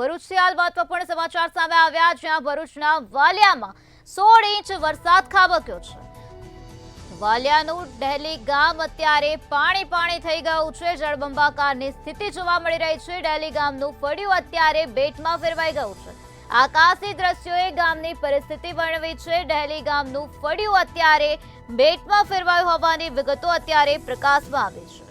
ભરૂચથી હાલ મહત્વપૂર્ણ સમાચાર સામે આવ્યા, જ્યાં ભરૂચના વાલિયામાં 16 ઇંચ વરસાદ ખાબક્યો છે। વાલિયાનું ડહેલી ગામ અત્યારે પાણી થઈ ગયું છે। જળબંબાકારની સ્થિતિ જોવા મળી રહી છે। ડહેલી ગામનું ફળિયું અત્યારે બેટમાં ફેરવાઈ ગયું છે। આકાશી દ્રશ્યોએ ગામની પરિસ્થિતિ વર્ણવી છે। ડહેલી ગામનું ફળિયું અત્યારે બેટમાં ફેરવાયું હોવાની વિગતો અત્યારે પ્રકાશમાં આવી છે।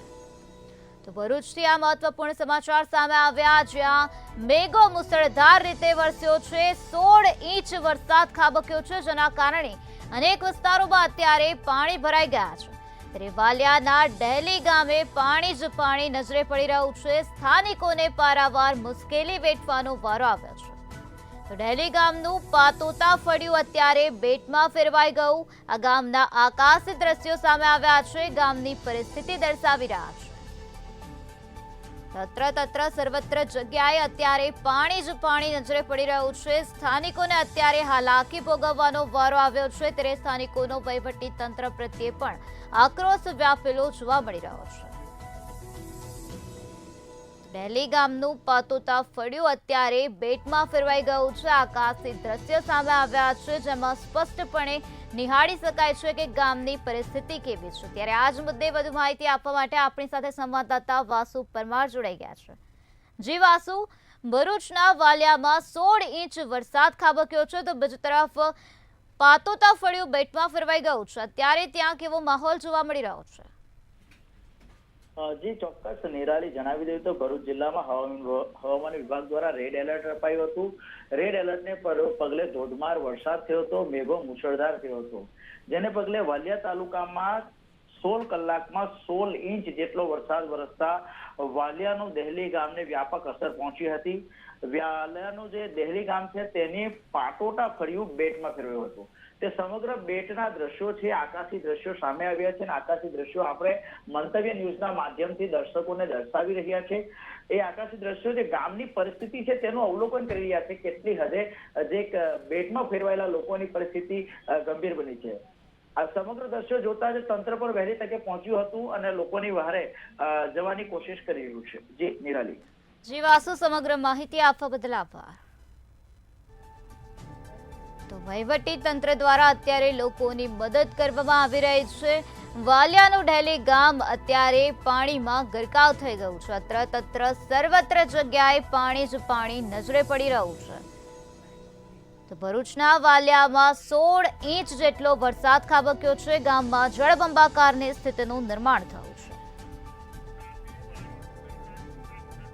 તો ભરૂચથી આ મહત્વપૂર્ણ સમાચાર સામે આવ્યા, જ્યાં મેઘો મુસળધાર રીતે વરસ્યો છે। 16 ઇંચ વરસાદ ખાબક્યો છે, જેના કારણે અનેક વિસ્તારોમાં અત્યારે પાણી ભરાઈ ગયા છે। ત્યારે વાલિયાના ડહેલી ગામે પાણી જ પાણી નજરે પડી રહ્યું છે। સ્થાનિકોને પારાવાર મુશ્કેલી વેઠવાનો વારો આવ્યો છે। તો ડહેલી ગામનું પાતોતા ફળિયું અત્યારે બેટમાં ફેરવાઈ ગયું। આ ગામના આકાશી દ્રશ્યો સામે આવ્યા છે, ગામની પરિસ્થિતિ દર્શાવી રહ્યા છે। તત્ર સર્વત્ર જગ્યાએ અત્યારે પાણી જ પાણી નજરે પડી રહ્યું છે। સ્થાનિકોને અત્યારે હાલાકી ભોગવવાનો વારો આવ્યો છે, ત્યારે સ્થાનિકોનો વહીવટી તંત્ર પ્રત્યે પણ આક્રોશ વ્યાપેલો જોવા મળી રહ્યો છે। ડહેલી ગામનું પાતોતા ફળિયું અત્યારે બેટમાં ફેરવાઈ ગયું છે। આકાશી દ્રશ્ય સામે આવ્યા છે, જેમાં સ્પષ્ટપણે નિહાળી શકાય છે કે ગામની પરિસ્થિતિ કેવી છે। ત્યારે આ જ મુદ્દે વધુ માહિતી આપવા માટે આપણી સાથે સંવાદદાતા વાસુ પરમાર જોડાઈ ગયા છે। જી વાસુ, ભરૂચના વાલિયામાં 16 ઇંચ વરસાદ ખાબક્યો છે, તો બીજી તરફ પાતોતા ફળિયું બેટમાં ફેરવાઈ ગયું છે। અત્યારે ત્યાં કેવો માહોલ જોવા મળી રહ્યો છે? જી ચોક્કસ નિરાલી, જણાવી દઉં તો ભરૂચ જિલ્લામાં હવામાન વિભાગ દ્વારા રેડ એલર્ટ અપાયું હતું। રેડ એલર્ટને પગલે ધોધમાર વરસાદ થયો હતો, મેઘો મુશળધાર થયો હતો, જેને પગલે વાલિયા તાલુકામાં 16 કલાકમાં 16 ઇંચ જેટલો વરસાદ વરસતા વાલિયાનું ડહેલી ગામને વ્યાપક અસર પહોંચી હતી। વાલિયાનું જે ડહેલી ગામ છે તેની પાટોટા ફળિયું બેટમાં ફેરવ્યું હતું। તે સમગ્ર બેટના દ્રશ્યો છે, આકાશી દ્રશ્યો સામે આવ્યા છે, અને આકાશી દ્રશ્યો આપણે મંતવ્ય ન્યૂઝના માધ્યમથી દર્શકોને દર્શાવી રહ્યા છે। એ આકાશી દ્રશ્યો જે ગામની પરિસ્થિતિ છે તેનું અવલોકન કરી રહ્યા છે, કેટલી હદે જે બેટમાં ફેરવાયેલા લોકોની પરિસ્થિતિ ગંભીર બની છે। આ સમગ્ર દ્રશ્યો જોતા જ તંત્ર પર વહેલી તકે પહોંચ્યું હતું અને લોકોની વહારે જવાની કોશિશ કરી રહ્યું છે। જી નિરાલી। જી વાસુ, સમગ્ર માહિતી આપવા બદલ આભાર। તો વહીવટી તંત્ર દ્વારા અત્યારે લોકોની મદદ કરવામાં આવી રહી છે। વાલિયાનું ડહેલી ગામ અત્યારે પાણીમાં ગરકાવ થઈ ગયું છે। તત્ર સર્વત્ર જગ્યાએ પાણી જ પાણી નજરે પડી રહ્યું છે। તો ભરૂચના વાલિયામાં 16 ઇંચ જેટલો વરસાદ ખાબક્યો છે। ગામમાં જળબંબાકારની સ્થિતિનું નિર્માણ થયું છે।